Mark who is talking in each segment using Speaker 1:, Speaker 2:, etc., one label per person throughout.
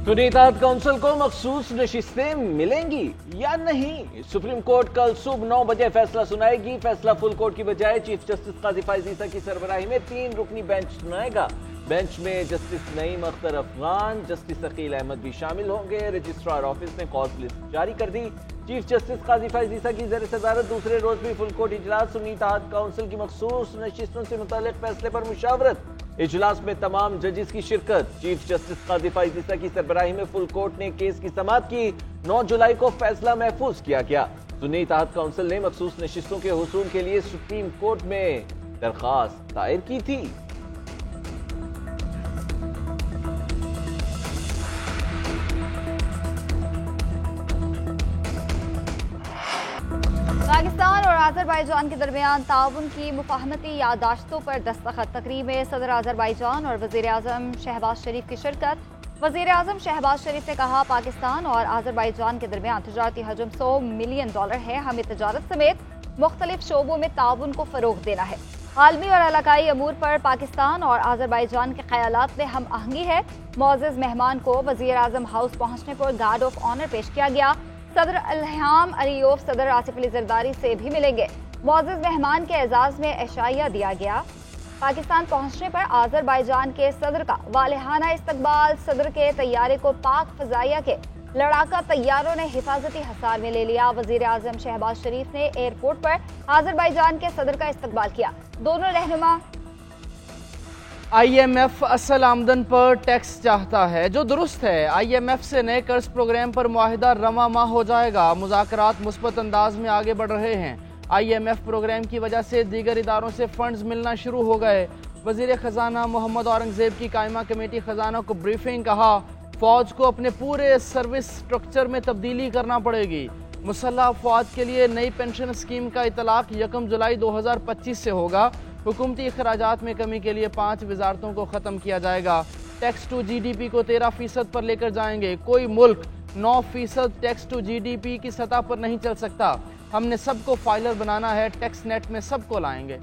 Speaker 1: सुनीताहत council को मखसूस नशिस्तें मिलेंगी या नहीं? सुप्रीम कोर्ट कल सुबह 9 बजे फैसला सुनाएगी। फैसला फुल कोर्ट की बजाय चीफ जस्टिस काजी फैज ईसा की सरबराही में 3 रुकनी बेंच सुनाएगा। बेंच में जस्टिस नईम अख्तर अफगान, जस्टिस अकील अहमद भी शामिल होंगे। रजिस्ट्रार ऑफिस ने कॉज लिस्ट जारी कर दी। चीफ जस्टिस काजी फैज ईसा की ज़ेर सदारत दूसरे रोज भी फुल कोर्ट इजलास। सुनीताहत काउंसिल की मखसूस नशिस्तों से मुताल्लिक फैसले पर मुशावरत। इजलास में तमाम जजेस की शिरकत। चीफ जस्टिस काजी फैज ईसा की सरबराही में फुल कोर्ट ने केस की समाअत की। 9 जुलाई को फैसला महफूज किया गया। सुनीताहत काउंसिल ने मखसूस नशिस्तों के हुसूल के लिए सुप्रीम कोर्ट में दरखास्त दायर की थी।
Speaker 2: पाकिस्तान और आज़रबाईजान के दरमियान ताउन की मुफाहमती याददाश्तों पर दस्तखत। तकरीब में सदर आज़रबाईजान और वज़ीर आज़म शहबाज शरीफ की शिरकत। वज़ीर आज़म शहबाज शरीफ ने कहा, पाकिस्तान और आज़रबाईजान के दरमियान तजारती हजम $100 मिलियन है। हमें तजारत समेत मुख्तलिफ शोबों में ताउन को फ़रोग देना है। आलमी और इलाकाई अमूर पर पाकिस्तान और आज़रबाईजान के ख्यालात में हम आहंगी है। मोअज़्ज़ज़ मेहमान को वज़ीर आज़म हाउस पहुँचने पर गार्ड ऑफ ऑनर पेश किया गया। सदर इल्हाम अलीयोफ सदर आसिफ अली जरदारी से भी मिलेंगे। मोअज़्ज़ज़ मेहमान के एजाज में एशाइया दिया गया। पाकिस्तान पहुंचने पर आज़रबाईजान के सदर का वालिहाना इस्तकबाल। सदर के तैयारे को पाक फजाइया के लड़ाका तैयारों ने हिफाजती हसार में ले लिया। वज़ीर आज़म शहबाज शरीफ ने एयरपोर्ट पर आज़रबाईजान के सदर का इस्तकबाल किया। दोनों रहनुमा
Speaker 3: IMF असल आमदन पर टैक्स चाहता है, जो दुरुस्त है। IMF से नए कर्ज प्रोग्राम पर मुआहिदा रवा माह हो जाएगा। मुज़ाकरात मुस्बत अंदाज में आगे बढ़ रहे हैं। IMF प्रोग्राम की वजह से दीगर इदारों से फंड्स मिलना शुरू हो गए। वज़ीर ख़जाना मोहम्मद औरंगज़ेब की कायमा कमेटी ख़जाना को ब्रीफिंग। कहा, फ़ौज को अपने पूरे सर्विस स्ट्रक्चर में तब्दीली करना पड़ेगी। मुसल्लह फ़ौज के लिए नई पेंशन स्कीम का इतलाक़ 1 जुलाई 2025 से होगा। हुकूमती अखराजात में कमी के लिए 5 वजारतों को ख़त्म किया जाएगा। टैक्स टू GDP को 13% पर लेकर जाएंगे। कोई मुल्क 9% टैक्स टू GDP की सतह पर नहीं चल सकता। हमने सबको फाइलर बनाना है। टैक्स नेट में सबको लाएंगे।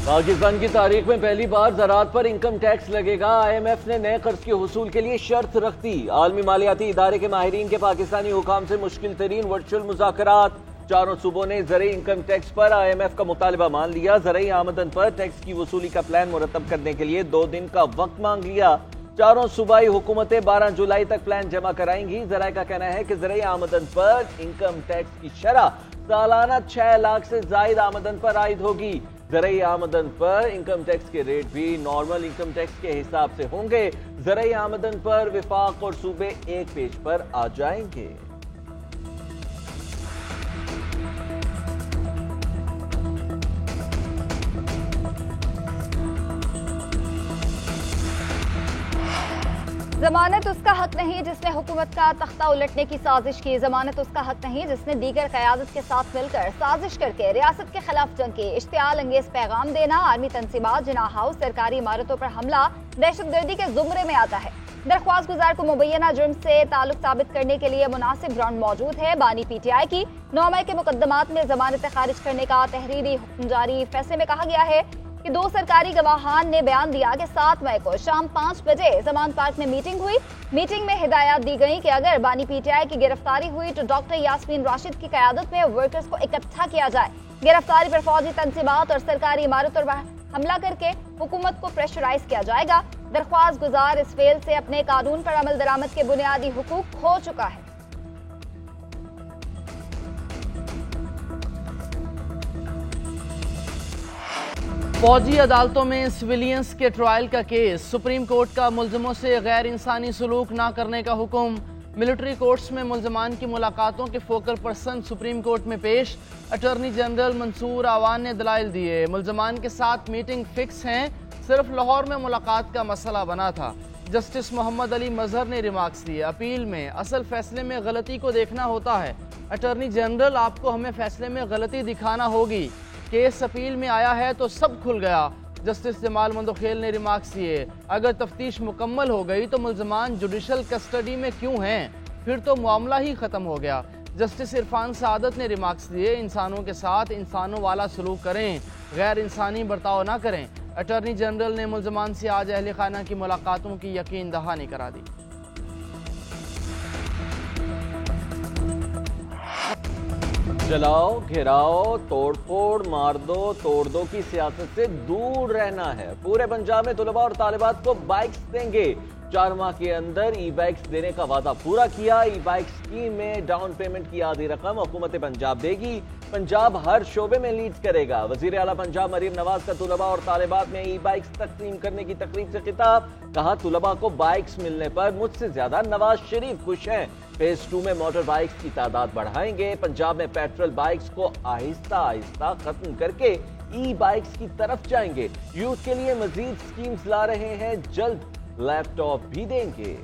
Speaker 1: पाकिस्तान की तारीख में पहली बार ज़राअत पर इनकम टैक्स लगेगा। IMF ने नए कर्ज के हुसूल के लिए शर्त रख दी। आलमी मालियाती इदारे के माहिरीन के पाकिस्तानी हुकाम से मुश्किल तरीन वर्चुअल मुज़ाकरात। चारों सूबों ने ज़रई इनकम टैक्स पर IMF का मुतालबा मान लिया। ज़रई आमदन पर टैक्स की वसूली का प्लान मुरतब करने के लिए 2 दिन का वक्त मांग लिया। चारों सूबाई हुकूमतें 12 जुलाई तक प्लान जमा कराएंगी। ज़राए का कहना है कि ज़रई आमदन पर इनकम टैक्स की शरह सालाना 6 लाख से जायद आमदन पर आयद होगी। ज़रई आमदन पर इनकम टैक्स के रेट भी नॉर्मल इनकम टैक्स के हिसाब से होंगे। ज़रई आमदन पर विफाक और सूबे एक पेज पर आ जाएंगे।
Speaker 2: जमानत उसका हक नहीं जिसने हुकूमत का तख्ता उलटने की साजिश की। जमानत उसका हक नहीं जिसने दीगर क़यादत के साथ मिलकर साजिश करके रियासत के खिलाफ जंग की। इश्तियाल अंगेज पैगाम देना, आर्मी तंसीबात, जिनाह हाउस, सरकारी इमारतों पर हमला दहशतगर्दी के जुमरे में आता है। दरख्वास्त गुजार को मुबैना जुर्म से ताल्लुक साबित करने के लिए मुनासिब ग्राउंड मौजूद है। बानी PTI की 9 मई के मुकदमात में जमानतें खारिज करने का तहरीरी हुक्म जारी। फैसले में कहा गया है कि 2 सरकारी गवाहान ने बयान दिया कि 7 मई को शाम 5 बजे जमान पार्क में मीटिंग हुई। मीटिंग में हिदायत दी गई कि अगर बानी PTI की गिरफ्तारी हुई तो डॉक्टर यास्मीन राशिद की क़यादत में वर्कर्स को इकट्ठा किया जाए। गिरफ्तारी पर फौजी तंसीबात और सरकारी इमारतों पर हमला करके हुकूमत को प्रेशराइज किया जाएगा। दरख्वास्त गुजार इस फेल से अपने कानून पर अमल दरामद के बुनियादी हुकूक खो चुका है।
Speaker 3: फौजी अदालतों में सिविलियंस के ट्रायल का केस। सुप्रीम कोर्ट का मुल्ज़िमों से गैर इंसानी सलूक ना करने का हुक्म। मिलिट्री कोर्ट्स में मुल्ज़मान की मुलाकातों के फोकल पर्सन सुप्रीम कोर्ट में पेश। अटॉर्नी जनरल मंसूर आवान ने दलाइल दिए। मुल्ज़मान के साथ मीटिंग फिक्स हैं, सिर्फ लाहौर में मुलाकात का मसला बना था। जस्टिस मोहम्मद अली मजहर ने रिमार्क्स दिए। अपील में असल फैसले में गलती को देखना होता है। अटॉर्नी जनरल, आपको हमें फैसले में गलती दिखाना होगी। केस अपील में आया है तो सब खुल गया। जस्टिस जमाल मंदोखेल ने रिमार्क्स दिए। अगर तफ्तीश मुकम्मल हो गई तो मुल्ज़मान जुडिशल कस्टडी में क्यों हैं, फिर तो मामला ही ख़त्म हो गया। जस्टिस इरफान सादत ने रिमार्क्स दिए। इंसानों के साथ इंसानों वाला सलूक करें, गैर इंसानी बर्ताव ना करें। अटॉर्नी जनरल ने मुल्ज़मान से आज अहल खाना की मुलाकातों की यकीन दहानी करा दी।
Speaker 1: जलाओ, घेराओ, तोड़फोड़, मार दो, तोड़ दो की सियासत से दूर रहना है। पूरे पंजाब में तलबा और तालिबात को बाइक्स देंगे। 4 माह के अंदर ई बाइक्स देने का वादा पूरा किया। ई बाइक स्कीम में डाउन पेमेंट की आधी रकम हुकूमत पंजाब देगी। पंजाब हर शोबे में लीड करेगा। वजीर आला पंजाब मरीम नवाज का तलबा और तालिबात में ई बाइक्स तकसीम करने की तकरीब से खिताब। कहा, तलबा को बाइक्स मिलने पर मुझसे ज्यादा नवाज शरीफ खुश हैं। फेज 2 में मोटर बाइक्स की तादाद बढ़ाएंगे। पंजाब में पेट्रोल बाइक्स को आहिस्ता आहिस्ता खत्म करके ई बाइक्स की तरफ जाएंगे। यूथ के लिए मजीद स्कीम्स ला रहे हैं। जल्द लैपटॉप भी देंगे।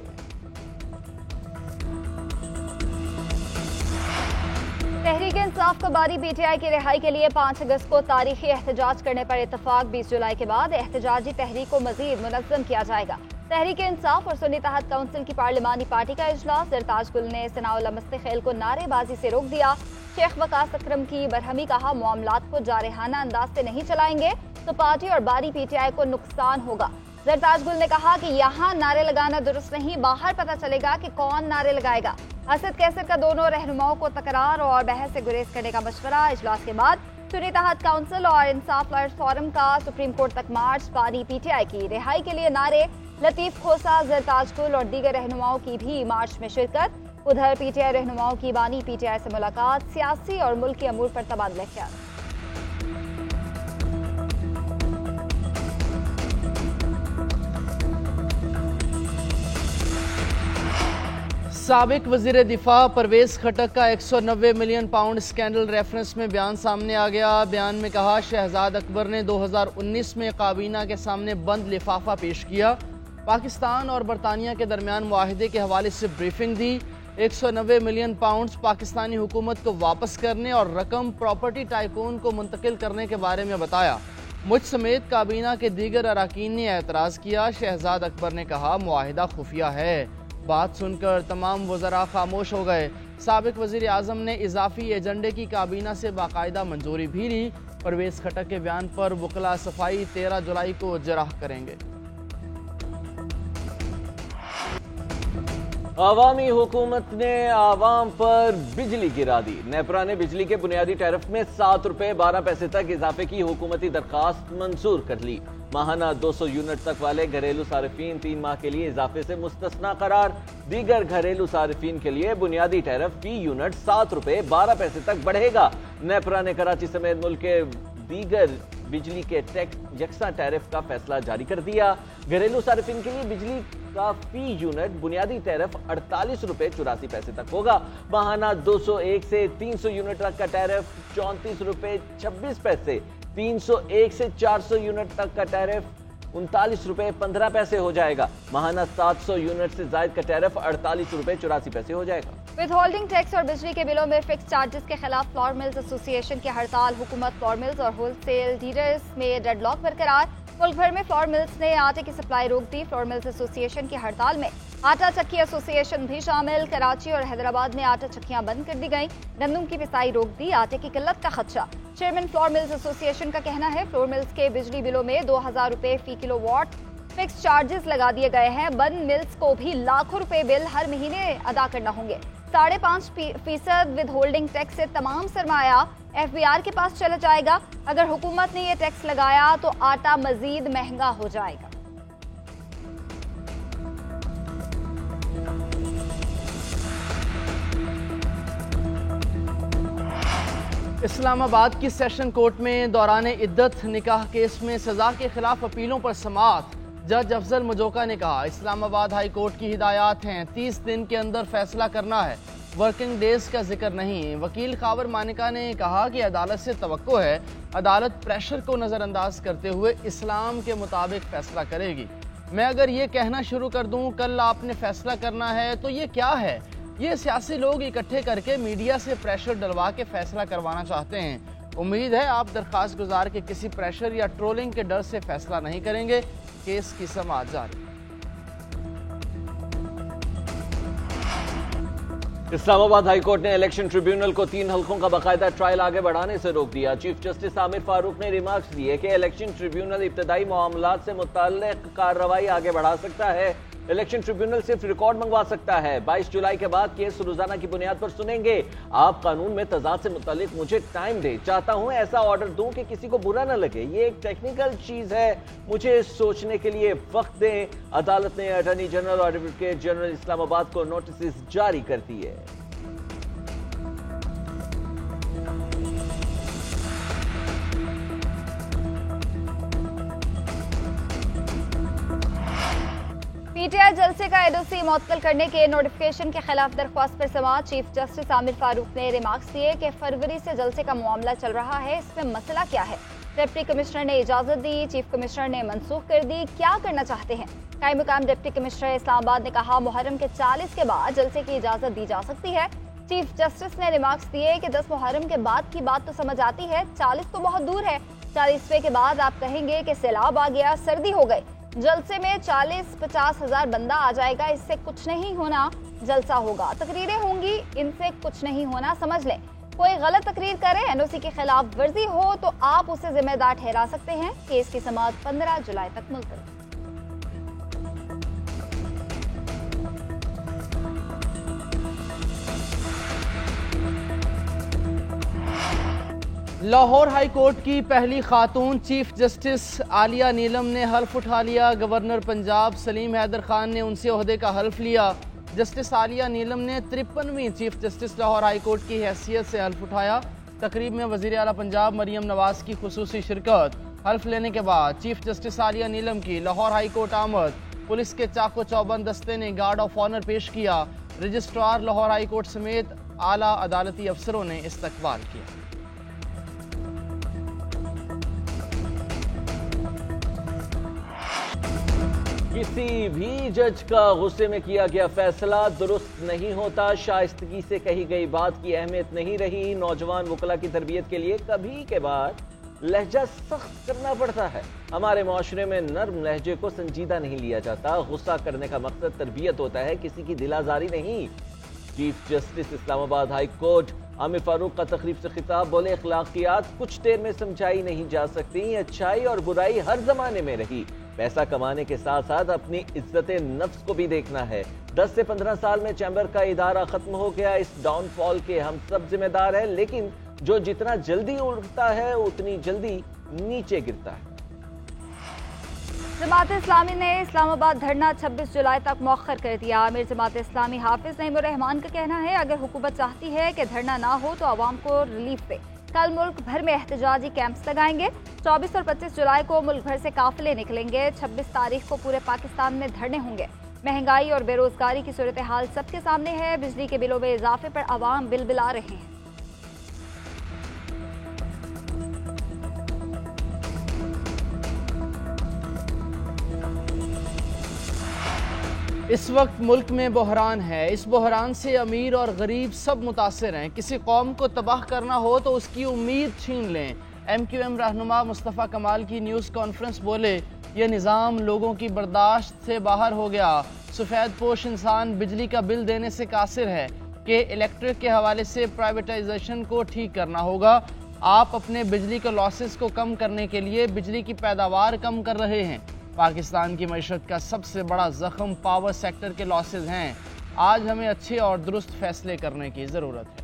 Speaker 2: तहरीक इंसाफ को बारी पीटीआई की रिहाई के लिए 5 अगस्त को तारीखी एहतजाज करने पर इत्तफाक। 20 जुलाई के बाद एहतजाजी तहरीक को मजीद मुनज़्ज़म किया जाएगा। तहरीक इंसाफ और सुन्नी तहत काउंसिल की पार्लिमानी पार्टी का इजलास। सरताज गुल ने सनाउल्लाह मुस्तखेल को नारेबाजी से रोक दिया। शेख वकास अकरम की बरहमी। कहा, मामलात को जारहाना अंदाज से नहीं चलाएंगे तो पार्टी और बारी पीटीआई को नुकसान होगा। सरताज गुल ने कहा कि यहाँ नारे लगाना दुरुस्त नहीं, बाहर पता चलेगा कि कौन नारे लगाएगा। असद कैसर का दोनों रहनुमाओं को तकरार और बहस से गुरेज करने का मशवरा। इजलास के बाद सुन्नी तहत काउंसिल और इंसाफ लॉयर्स फोरम का सुप्रीम कोर्ट तक मार्च। बानी पीटीआई की रिहाई के लिए नारे। लतीफ खोसा, सरताज गुल और दीगर रहनुमाओं की भी मार्च में शिरकत। उधर पीटीआई रहनुमाओं की बानी पीटीआई से मुलाकात। सियासी और मुल्की अमूर पर तबादला ख्याल।
Speaker 3: साबिक वजीर दिफा परवेज खटक का 190 मिलियन पाउंड स्कैंडल रेफरेंस में बयान सामने आ गया। बयान में कहा, शहजाद अकबर ने 2019 में काबीना के सामने बंद लिफाफा पेश किया, पाकिस्तान और बरतानिया के दरमियान मुआहिदे के हवाले से ब्रीफिंग दी, 190 मिलियन पाउंड पाकिस्तानी हुकूमत को वापस करने और रकम प्रॉपर्टी टाइकून को मुंतकिल करने के बारे में बताया। मुझ समेत काबीना के दीगर अराकीन ने एतराज़ किया। शहजाद अकबर ने कहा, मुआहिदा खुफिया है। बात सुनकर तमाम वज़रा खामोश हो गए। साबिक वज़ीर आज़म ने इजाफी एजेंडे की काबीना से बाकायदा मंजूरी भी ली। परवेज खटक के बयान पर वकला सफाई 13 जुलाई को जराह करेंगे।
Speaker 1: अवामी हुकूमत ने आवाम पर बिजली गिरा दी। नेपरा ने बिजली के बुनियादी टैरिफ में 7 रुपए 12 पैसे तक इजाफे की हुकूमती दरखास्त मंजूर कर ली। माहाना 200 यूनिट तक वाले घरेलू सारिफीन 3 माह के लिए इजाफे से मुस्तस्ना करार। दीगर घरेलू सारिफीन के लिए बुनियादी टैरिफ फी यूनिट 7 रुपए 12 पैसे तक बढ़ेगा। नेपरा ने कराची समेत मुल्क के दीगर बिजली के टैक्स यकसा टैरिफ का फैसला जारी कर दिया। घरेलू सारिफीन के लिए बिजली का फी यूनिट बुनियादी टैरिफ 48 रुपए 84 पैसे तक होगा। माहाना 201 से 300 यूनिट तक का टैरिफ 34 रुपए 26 पैसे, 301 से 400 यूनिट तक का टैरिफ 39 रुपए 15 पैसे हो जाएगा। माहाना 700 यूनिट से जायद का टैरिफ 48 रुपए 84 पैसे हो जाएगा।
Speaker 2: विद होल्डिंग टैक्स और बिजली के बिलों में फिक्स चार्जेस के खिलाफ फ्लोर मिल्स एसोसिएशन की हड़ताल। हुकूमत फ्लोर मिल्स और होलसेल डीलर्स में डेडलॉक बरकरार। मुल्क भर में फ्लोर मिल्स ने आटे की सप्लाई रोक दी। फ्लोर मिल्स एसोसिएशन की हड़ताल में आटा चक्की एसोसिएशन भी शामिल। कराची और हैदराबाद में आटा चक्कियां बंद कर दी गई। गंदम की पिसाई रोक दी। आटे की किल्लत का खदशा। चेयरमैन फ्लोर मिल्स एसोसिएशन का कहना है, फ्लोर मिल्स के बिजली बिलों में 2000 रुपए फी किलोवाट फिक्स चार्जेस लगा दिए गए हैं। बंद मिल्स को भी लाखों रुपए बिल हर महीने अदा करना होंगे। 5.5% विद होल्डिंग टैक्स से तमाम सरमाया FBR के पास चला जाएगा। अगर हुकूमत ने ये टैक्स लगाया तो आटा मजीद महंगा हो जाएगा।
Speaker 3: इस्लामाबाद की सेशन कोर्ट में दौरान इद्दत निकाह केस में सजा के खिलाफ अपीलों पर समाअत। जज अफजल मजोका ने कहा, इस्लामाबाद हाई कोर्ट की हिदायत हैं, 30 दिन के अंदर फैसला करना है, वर्किंग डेज का जिक्र नहीं। वकील खावर मानिका ने कहा कि अदालत से तवक्को है, अदालत प्रेशर को नज़रअंदाज करते हुए इस्लाम के मुताबिक फैसला करेगी। मैं अगर ये कहना शुरू कर दूं कल आपने फैसला करना है तो ये क्या है? ये सियासी लोग इकट्ठे करके मीडिया से प्रेशर डलवा के फैसला करवाना चाहते हैं। उम्मीद है आप दरख्वास्त गुजार के किसी प्रेशर या ट्रोलिंग के डर से फैसला नहीं करेंगे। केस की समाअत जारी।
Speaker 1: इस्लामाबाद हाईकोर्ट ने इलेक्शन ट्रिब्यूनल को 3 हलकों का बाकायदा ट्रायल आगे बढ़ाने से रोक दिया। चीफ जस्टिस आमिर फारूक ने रिमार्क्स दिए कि इलेक्शन ट्रिब्यूनल इब्तदाई मामलात से मुताल्लिक कार्रवाई आगे बढ़ा सकता है। इलेक्शन ट्रिब्यूनल सिर्फ रिकॉर्ड मंगवा सकता है। 22 जुलाई के बाद केस रोजाना की बुनियाद पर सुनेंगे। आप कानून में तजाद से मुताल्लिक मुझे टाइम दे, चाहता हूं ऐसा ऑर्डर दूं कि किसी को बुरा ना लगे। ये एक टेक्निकल चीज है, मुझे सोचने के लिए वक्त दें। अदालत ने अटॉर्नी जनरल और एडवोकेट जनरल इस्लामाबाद को नोटिस जारी कर दिए।
Speaker 2: पीटीआई जलसे का एनओसी मुअत्तल करने के नोटिफिकेशन के खिलाफ दरख्वास्त पर समाअत चीफ जस्टिस आमिर फारूक ने रिमार्क्स दिए कि फरवरी से जलसे का मामला चल रहा है, इसमें मसला क्या है। डिप्टी कमिश्नर ने इजाजत दी, चीफ कमिश्नर ने मनसूख कर दी, क्या करना चाहते हैं। कायम मुकाम डिप्टी कमिश्नर इस्लामाबाद ने कहा मुहर्रम के 40 के बाद जलसे की इजाजत दी जा सकती है। चीफ जस्टिस ने रिमार्क्स दिए कि 10 मुहर्रम के बाद की बात तो समझ आती है, 40 तो बहुत दूर है। 40वें के बाद आप कहेंगे कि सैलाब आ गया, सर्दी हो गई। जलसे में 40-50 हजार बंदा आ जाएगा, इससे कुछ नहीं होना। जलसा होगा, तकरीरें होंगी, इनसे कुछ नहीं होना, समझ लें। कोई गलत तकरीर करे, एनओसी की खिलाफ वर्जी हो तो आप उसे जिम्मेदार ठहरा सकते हैं। केस की समाअत 15 जुलाई तक मुलतवी।
Speaker 3: लाहौर हाई कोर्ट की पहली खातून चीफ जस्टिस आलिया नीलम ने हल्फ उठा लिया। गवर्नर पंजाब सलीम हैदर खान ने उनसे ओहदे का हल्फ लिया। जस्टिस आलिया नीलम ने 53वीं chief justice Lahore high court की हैसियत से हल्फ उठाया। तकरीब में वज़ीर आला पंजाब मरियम नवाज की खुसूसी शिरकत। हल्फ लेने के बाद चीफ जस्टिस आलिया नीलम की लाहौर हाई कोर्ट आमद। पुलिस के चाको चौबंद दस्ते ने गार्ड ऑफ ऑनर पेश किया। रजिस्ट्रार लाहौर हाई कोर्ट समेत आला अदालती अफसरों ने इस्तकबाल किया।
Speaker 1: किसी भी जज का गुस्से में किया गया फैसला दुरुस्त नहीं होता। शाइस्तगी से कही गई बात की अहमियत नहीं रही। नौजवान वकला की तरबियत के लिए कभी के बाद लहजा सख्त करना पड़ता है। हमारे माशरे में नर्म लहजे को संजीदा नहीं लिया जाता। गुस्सा करने का मकसद तरबियत होता है, किसी की दिलाजारी नहीं। Chief justice Islamabad high court Aamir Farooq का तकरीब से खिताब बोले अखलाकियात कुछ देर में समझाई नहीं जा सकती। अच्छाई और बुराई हर जमाने में रही। पैसा कमाने के साथ साथ अपनी इज्जत नफ्स को भी देखना है। 10 से 15 साल में चैम्बर का इदारा खत्म हो गया। इस डाउनफॉल के हम सब जिम्मेदार हैं, लेकिन जो जितना जल्दी उड़ता है उतनी जल्दी नीचे गिरता है।
Speaker 2: जमात इस्लामी ने इस्लामाबाद धरना 26 जुलाई तक मौखर कर दिया। आमिर जमात इस्लामी हाफिज नईमुर रहमान का कहना है अगर हुकूमत चाहती है कि धरना ना हो तो आवाम को रिलीफ दे। कल मुल्क भर में एहतजाजी कैंप्स लगाएंगे। 24 और 25 जुलाई को मुल्क भर से काफिले निकलेंगे। 26 तारीख को पूरे पाकिस्तान में धरने होंगे। महंगाई और बेरोजगारी की सूरत हाल सबके सामने है। बिजली के बिलों में इजाफे पर आवाम बिलबिला रहे हैं।
Speaker 3: इस वक्त मुल्क में बहरान है। इस बहरान से अमीर और गरीब सब मुतासिर हैं। किसी कौम को तबाह करना हो तो उसकी उम्मीद छीन लें। MQM रहनुमा मुस्तफ़ा कमाल की न्यूज़ कॉन्फ्रेंस बोले यह निज़ाम लोगों की बर्दाश्त से बाहर हो गया। सफ़ेद पोश इंसान बिजली का बिल देने से कासिर है कि इलेक्ट्रिक के हवाले से प्राइवेटाइजेशन को ठीक करना होगा। आप अपने बिजली के लॉसेस को कम करने के लिए बिजली की पैदावार कम कर रहे हैं। पाकिस्तान की मईशत का सबसे बड़ा जख्म पावर सेक्टर के लॉसेस हैं। आज हमें अच्छे और दुरुस्त फैसले करने की ज़रूरत है।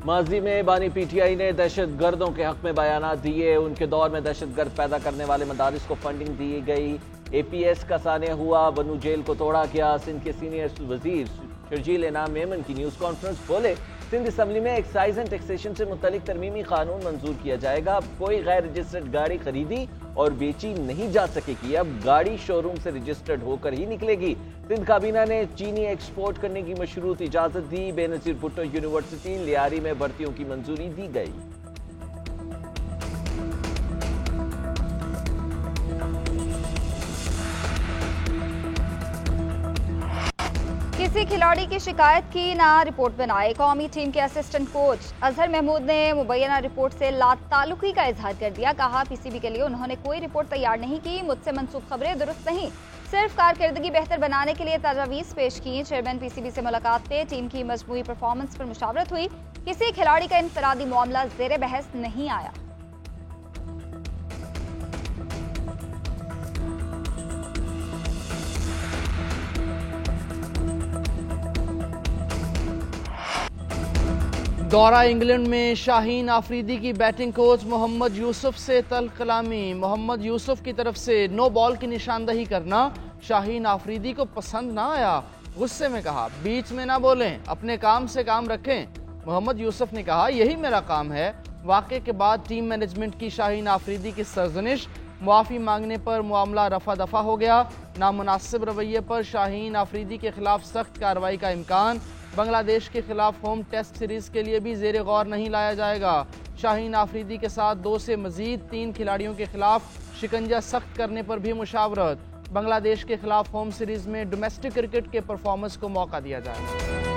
Speaker 1: माजी में बानी PTI ने दहशत गर्दों के हक में बयानात दिए। उनके दौर में दहशत गर्द पैदा करने वाले मदारिस को फंडिंग दी गई। APS का सानिया हुआ। बनू जेल को तोड़ा गया। सिंध के सीनियर वजीर शर्जील इनाम मेमन की न्यूज़ कॉन्फ्रेंस बोले सिंध असम्बली में एक्साइज एंड टैक्सेशन से मुतल्लिक तरमीमी कानून मंजूर किया जाएगा। अब कोई गैर रजिस्टर्ड गाड़ी खरीदी और बेची नहीं जा सकेगी। अब गाड़ी शोरूम से रजिस्टर्ड होकर ही निकलेगी। सिंध काबीना ने चीनी एक्सपोर्ट करने की मशरूत इजाजत दी। बेनजीर भुट्टो यूनिवर्सिटी लियारी में भर्तियों की मंजूरी दी गई।
Speaker 2: किसी खिलाड़ी की शिकायत की ना रिपोर्ट बनाए। कौमी टीम के असिस्टेंट कोच अजहर महमूद ने मुबैना रिपोर्ट से लाताल्लुकी का इजहार कर दिया। कहा, पीसीबी के लिए उन्होंने कोई रिपोर्ट तैयार नहीं की। मुझसे मंसूब खबरें दुरुस्त नहीं, सिर्फ कारकर्दगी बेहतर बनाने के लिए तजावीज़ पेश की। चेयरमैन पीसीबी से मुलाकात पे टीम की मजमूई परफॉर्मेंस पर मुशावरत हुई। किसी खिलाड़ी का इनफरादी मामला ज़ेर बहस नहीं आया।
Speaker 3: दौरा इंग्लैंड में शाहीन आफरीदी की बैटिंग कोच मोहम्मद यूसुफ से तल्ख कलामी। मोहम्मद यूसुफ की तरफ से नो बॉल की निशानदही करना शाहीन आफरीदी को पसंद ना आया। गुस्से में कहा, बीच में ना बोलें, अपने काम से काम रखें। मोहम्मद यूसुफ ने कहा, यही मेरा काम है। वाक़े के बाद टीम मैनेजमेंट की शाहीन आफरीदी की सरजनिश, मुआफ़ी मांगने पर मामला रफा दफा हो गया। नामुनासिब रवैये पर शाहीन आफरीदी के खिलाफ सख्त कार्रवाई का इम्कान। बांग्लादेश के खिलाफ होम टेस्ट सीरीज़ के लिए भी ज़ेरे गौर नहीं लाया जाएगा। शाहीन आफरीदी के साथ 2 से मज़ीद 3 खिलाड़ियों के खिलाफ शिकंजा सख्त करने पर भी मुशावरत। बांग्लादेश के खिलाफ होम सीरीज़ में डोमेस्टिक क्रिकेट के परफॉर्मेंस को मौका दिया जाएगा।